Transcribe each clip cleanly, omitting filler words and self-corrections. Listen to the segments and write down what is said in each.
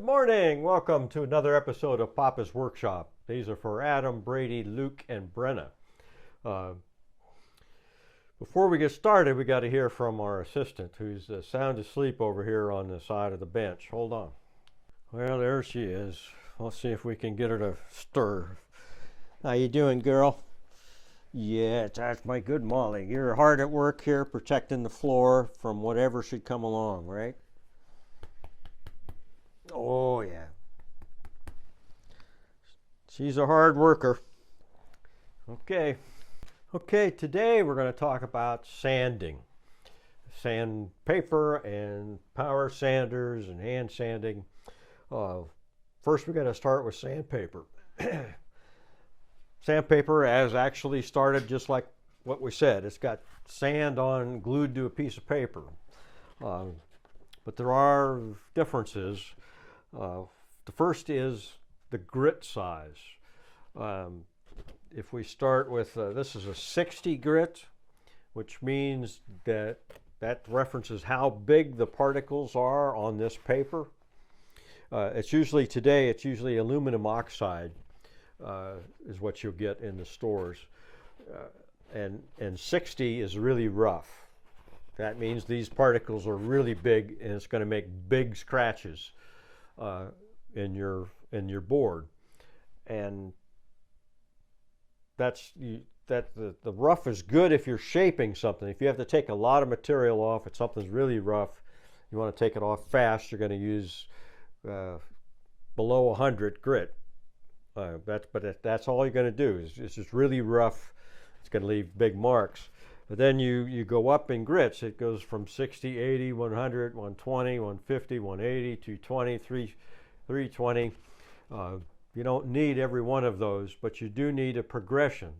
morning. Welcome to another episode of Papa's Workshop. These are for Adam, Brady, Luke, and Brenna. Before we get started, we got to hear from our assistant, who's sound asleep over here on the side of the bench. Hold on. Well, there she is. Let's see if we can get her to stir. How you doing, girl? Yeah, that's my good Molly. You're hard at work here protecting the floor from whatever should come along, right? Oh, yeah. She's a hard worker. Okay, today we're going to talk about sanding. Sandpaper and power sanders and hand sanding. First, we got to start with sandpaper. Sandpaper has actually started just like what we said. It's got sand glued to a piece of paper. But there are differences. The first is the grit size. If we start with, this is a 60 grit, which means that references how big the particles are on this paper. It's usually aluminum oxide is what you'll get in the stores. And 60 is really rough. That means these particles are really big, and it's going to make big scratches in your board. And the rough is good if you're shaping something. If you have to take a lot of material off, if something's really rough, you want to take it off fast, you're going to use below 100 grit. But that's all you're going to do. It's just really rough. It's going to leave big marks. But then you go up in grits. It goes from 60, 80, 100, 120, 150, 180, 220, 320. You don't need every one of those, but you do need a progression.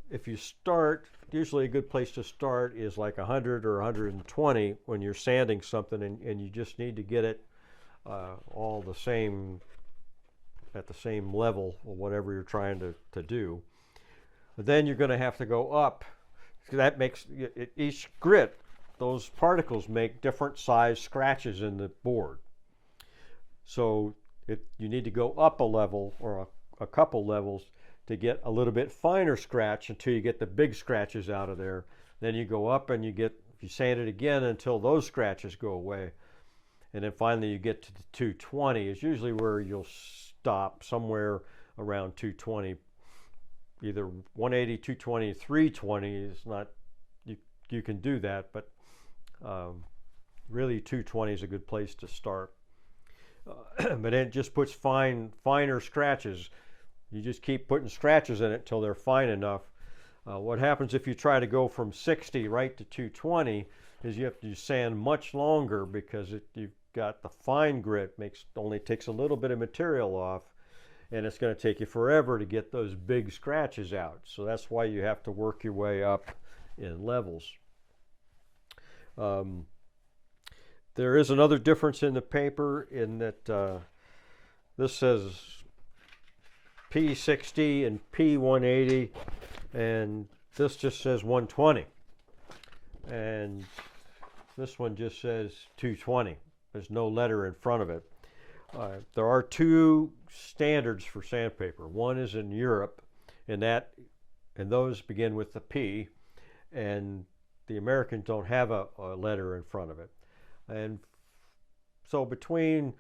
If you start, usually a good place to start is like 100 or 120 when you're sanding something, and you just need to get it all the same, at the same level or whatever you're trying to do. But then you're going to have to go up. That makes each grit, those particles make different size scratches in the board. So you need to go up a level or a couple levels to get a little bit finer scratch until you get the big scratches out of there. Then you go up and you sand it again until those scratches go away. And then finally you get to the 220 is usually where you'll stop, somewhere around 220. Either 180, 220, 320 is not, you can do that, but really 220 is a good place to start. But it just puts finer scratches. You just keep putting scratches in it until they're fine enough. What happens if you try to go from 60 right to 220 is you have to sand much longer because you've got the fine grit, only takes a little bit of material off, and it's going to take you forever to get those big scratches out. So that's why you have to work your way up in levels. There is another difference in the paper in that this says P60 and P180, and this just says 120. And this one just says 220. There's no letter in front of it. There are two standards for sandpaper. One is in Europe, and those begin with the P, and the Americans don't have a letter in front of it. And so between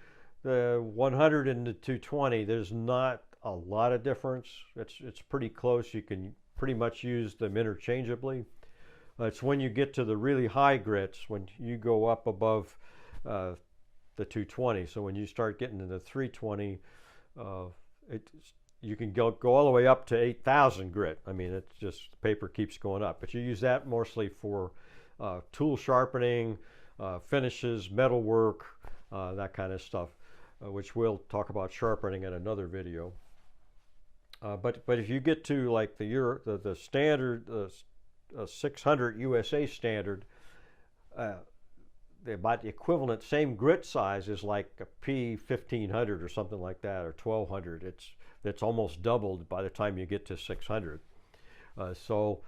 the 100 and the 220, there's not a lot of difference. It's pretty close. You can pretty much use them interchangeably. It's when you get to the really high grits, when you go up above the 220. So when you start getting to the 320, you can go all the way up to 8,000 grit. I mean, it's just the paper keeps going up. But you use that mostly for tool sharpening, finishes, metal work, that kind of stuff, which we'll talk about sharpening in another video. But if you get to like the standard 600 USA standard, about the equivalent same grit size is like a P1500 or something like that, or 1200. It's almost doubled by the time you get to 600. So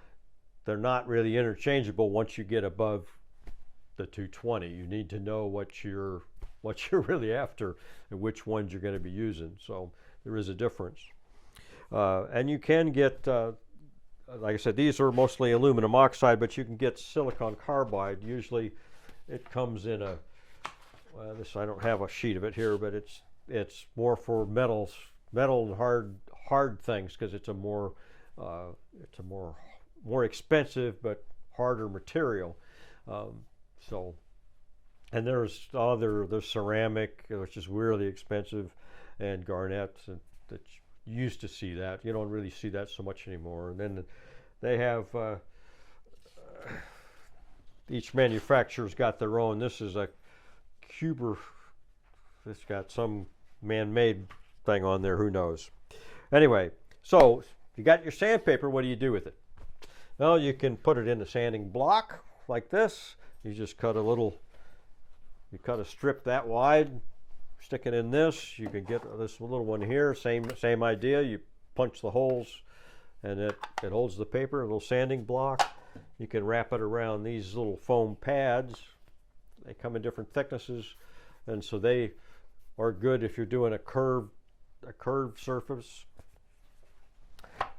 they're not really interchangeable once you get above the 220. You need to know what your what you're really after and which ones you're going to be using. So there is a difference. And you can get, like I said, these are mostly aluminum oxide, but you can get silicon carbide. Usually it comes in a, this, I don't have a sheet of it here, but it's more for metal and hard things, because it's a more expensive but harder material. And there's ceramic, which is really expensive, and garnets, and that you used to see that. You don't really see that so much anymore. And then they have each manufacturer's got their own. This is a Cuber. It's got some man-made thing on there. Who knows? Anyway, so you got your sandpaper. What do you do with it? Well, you can put it in a sanding block like this. You just cut a strip that wide, stick it in this. You can get this little one here, same idea. You punch the holes and it holds the paper, a little sanding block. You can wrap it around these little foam pads. They come in different thicknesses, and so they are good if you're doing a curved surface.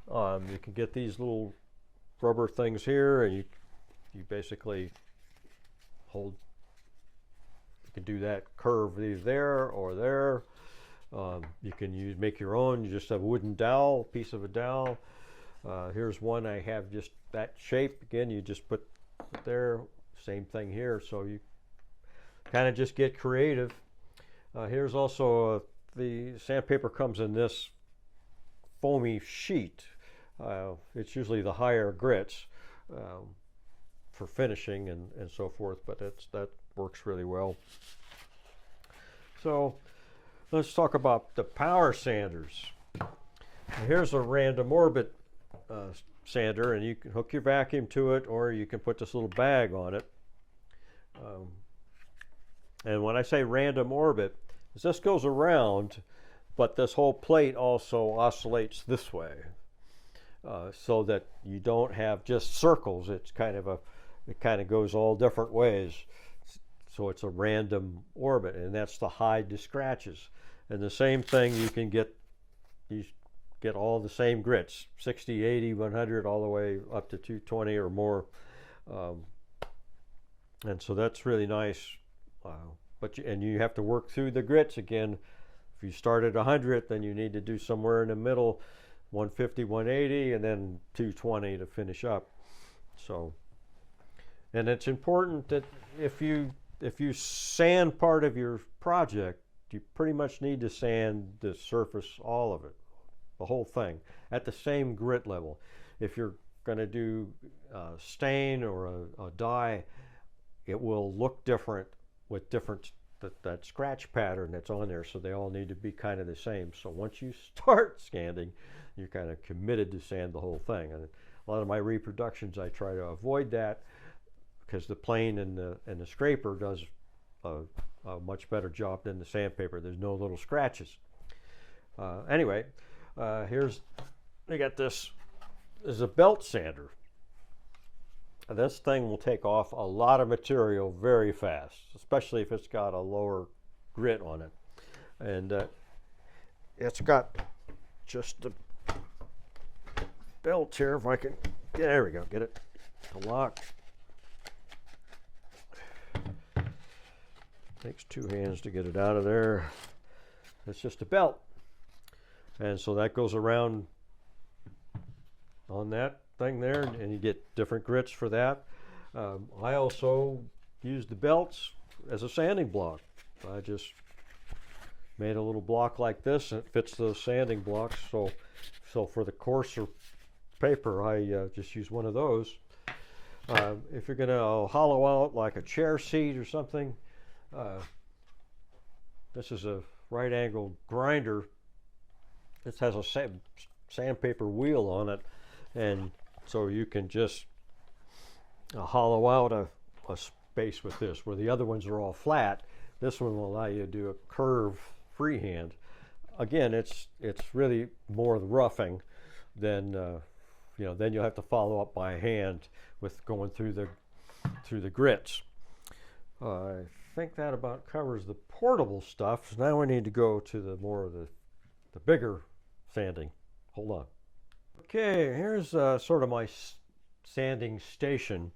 You can get these little rubber things here, and you basically hold. You can do that curve either there or there. You can make your own. You just have a wooden dowel, piece of a dowel. Here's one I have just that shape. Again, you just put it there. Same thing here. So you kind of just get creative. Here's also the sandpaper comes in this foamy sheet. It's usually the higher grits for finishing and so forth, but that works really well. So let's talk about the power sanders. Here's a random orbit sander, and you can hook your vacuum to it, or you can put this little bag on it. And when I say random orbit, this goes around, but this whole plate also oscillates this way, so that you don't have just circles. It kind of goes all different ways. So it's a random orbit, and that's to hide the scratches. And the same thing, you get all the same grits, 60, 80, 100, all the way up to 220 or more. And so that's really nice. But you have to work through the grits again. If you start at 100, then you need to do somewhere in the middle, 150, 180, and then 220 to finish up. So, and it's important that if you sand part of your project, you pretty much need to sand the surface, all of it, the whole thing, at the same grit level. If you're going to do stain or a dye, it will look different with that scratch pattern that's on there, so they all need to be kind of the same. So once you start sanding, you're kind of committed to sand the whole thing. And a lot of my reproductions, I try to avoid that, because the plane and the scraper does a much better job than the sandpaper. There's no little scratches. Anyway, they got this. This is a belt sander. This thing will take off a lot of material very fast, especially if it's got a lower grit on it. And it's got just a belt here. If I can, there we go, get it to lock. Takes two hands to get it out of there. It's just a belt. And so that goes around on that thing there, and you get different grits for that. I also use the belts as a sanding block. I just made a little block like this, and it fits those sanding blocks. So for the coarser paper, I just use one of those. If you're going to hollow out like a chair seat or something, this is a right angle grinder. This has a sandpaper wheel on it, and so you can just hollow out a space with this, where the other ones are all flat. This one will allow you to do a curve freehand. Again, it's really more the roughing than then you'll have to follow up by hand with going through the grits. think that about covers the portable stuff. So now we need to go to the more of the bigger sanding. Hold on. Okay, here's sort of my sanding station.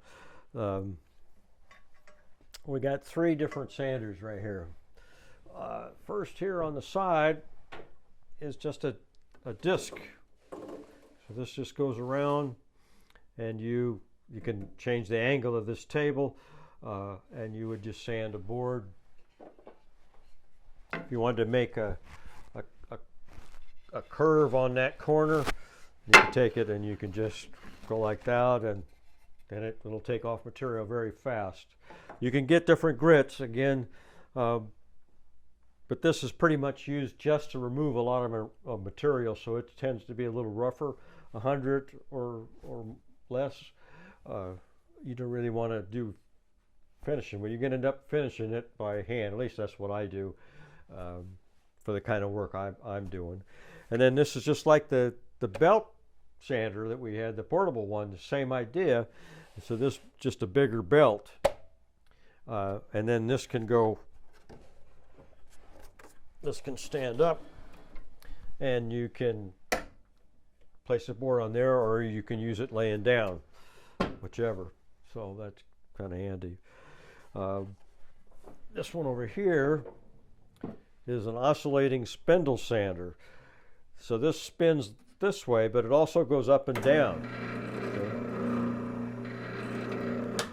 We got 3 different sanders right here. First here on the side is just a disc. So this just goes around, and you can change the angle of this table, and you would just sand a board. If you wanted to make a curve on that corner, you can take it and you can just go like that, and then it'll take off material very fast. You can get different grits again, but this is pretty much used just to remove a lot of material, so it tends to be a little rougher. 100 or less, you don't really want to do finishing. Well, you're going to end up finishing it by hand. At least that's what I do for the kind of work I'm doing. And then this is just like the belt sander that we had, the portable one, the same idea. So this just a bigger belt, and then this can stand up, and you can place a board on there, or you can use it laying down, whichever. So that's kind of handy. This one over here is an oscillating spindle sander. So this spins this way, but it also goes up and down. Okay.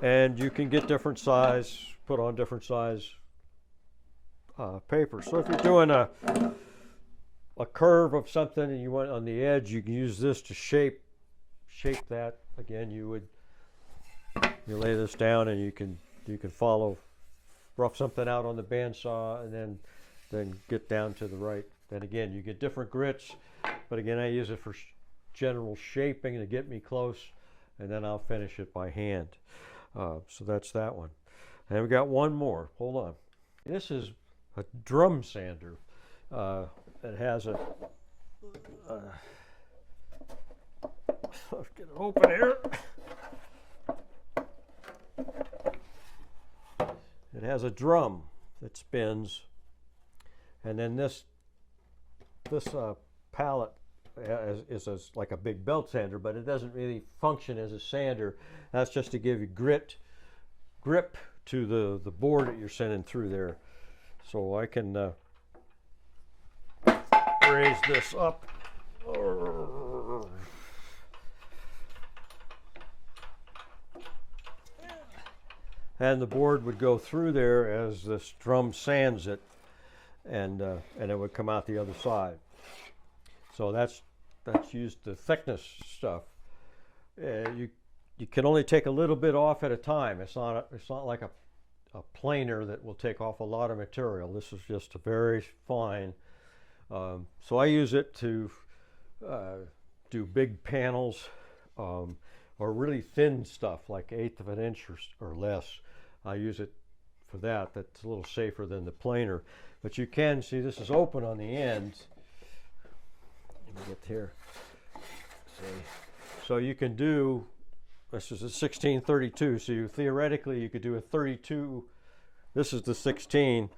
And you can get different size, put on different size paper. So if you're doing a curve of something and you want on the edge, you can use this to shape that. Again, you lay this down, and you can rough something out on the bandsaw, and then get down to the right. Then again, you get different grits, but again, I use it for general shaping to get me close, and then I'll finish it by hand. So that's that one. And we got one more. Hold on. This is a drum sander. It has a let's get it open here. It has a drum that spins, and then this pallet is like a big belt sander, but it doesn't really function as a sander. That's just to give you grip to the board that you're sending through there. So I can raise this up. And the board would go through there as this drum sands it, and it would come out the other side. So that's used the thickness stuff. You can only take a little bit off at a time. It's not like a planer that will take off a lot of material. This is just a very fine. So I use it to do big panels, or really thin stuff like 1/8 of an inch or less. I use it for that. That's a little safer than the planer. But you can see this is open on the ends. Let me get here. See. So you can do, this is a 1632, so theoretically you could do a 32. This is the 16.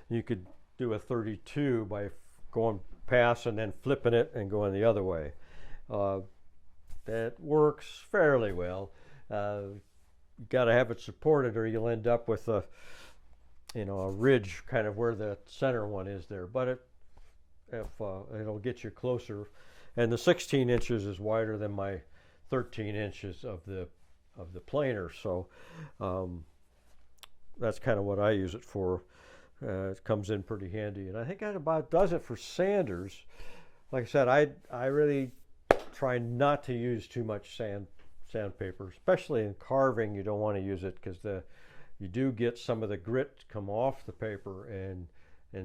You could do a 32 by going past and then flipping it and going the other way. That works fairly well. You got to have it supported, or you'll end up with a ridge kind of where the center one is there. But it'll get you closer. And the 16 inches is wider than my 13 inches of the planer. So that's kind of what I use it for. It comes in pretty handy, and I think that about does it for sanders. Like I said, I really try not to use too much sandpaper, especially in carving. You don't want to use it because you do get some of the grit come off the paper, and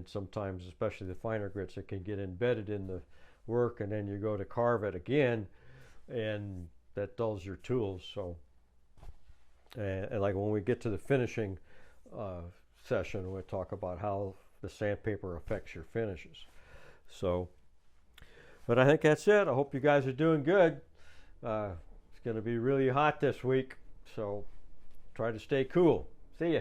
sometimes, especially the finer grits, it can get embedded in the work, and then you go to carve it again, and that dulls your tools. So, and like when we get to the finishing session, we'll talk about how the sandpaper affects your finishes. So, but I think that's it. I hope you guys are doing good. It's going to be really hot this week, so try to stay cool. See ya.